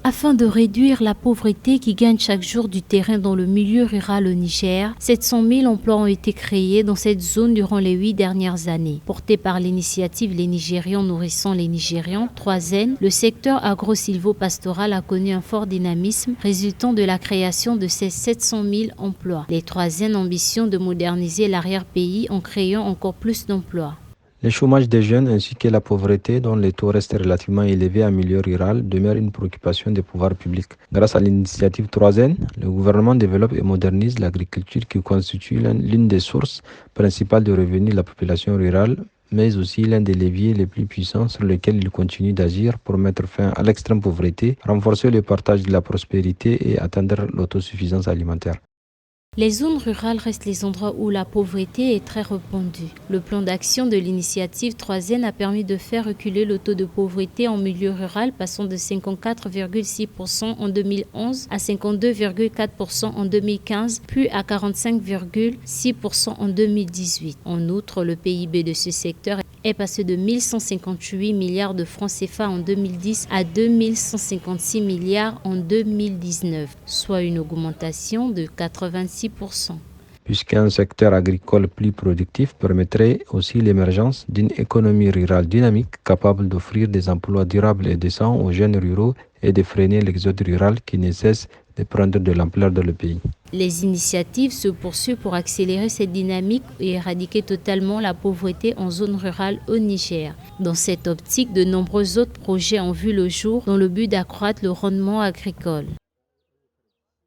Afin de réduire la pauvreté qui gagne chaque jour du terrain dans le milieu rural au Niger, 700 000 emplois ont été créés dans cette zone durant les 8 dernières années. Porté par l'initiative Les Nigérians nourrissant les Nigérians, 3N, le secteur agro-silvo-pastoral a connu un fort dynamisme résultant de la création de ces 700 000 emplois. Les 3N ambitionnent de moderniser l'arrière-pays en créant encore plus d'emplois. Le chômage des jeunes ainsi que la pauvreté, dont les taux restent relativement élevés en milieu rural, demeurent une préoccupation des pouvoirs publics. Grâce à l'initiative 3N, le gouvernement développe et modernise l'agriculture qui constitue l'une des sources principales de revenus de la population rurale, mais aussi l'un des leviers les plus puissants sur lesquels il continue d'agir pour mettre fin à l'extrême pauvreté, renforcer le partage de la prospérité et atteindre l'autosuffisance alimentaire. Les zones rurales restent les endroits où la pauvreté est très répandue. Le plan d'action de l'initiative 3N a permis de faire reculer le taux de pauvreté en milieu rural, passant de 54,6% en 2011 à 52,4% en 2015, puis à 45,6% en 2018. En outre, le PIB de ce secteur est passé de 1 158 milliards de francs CFA en 2010 à 2 156 milliards en 2019, soit une augmentation de 86%. Puisqu'un secteur agricole plus productif permettrait aussi l'émergence d'une économie rurale dynamique capable d'offrir des emplois durables et décents aux jeunes ruraux et de freiner l'exode rural qui ne cesse de prendre de l'ampleur dans le pays. Les initiatives se poursuivent pour accélérer cette dynamique et éradiquer totalement la pauvreté en zone rurale au Niger. Dans cette optique, de nombreux autres projets ont vu le jour dans le but d'accroître le rendement agricole.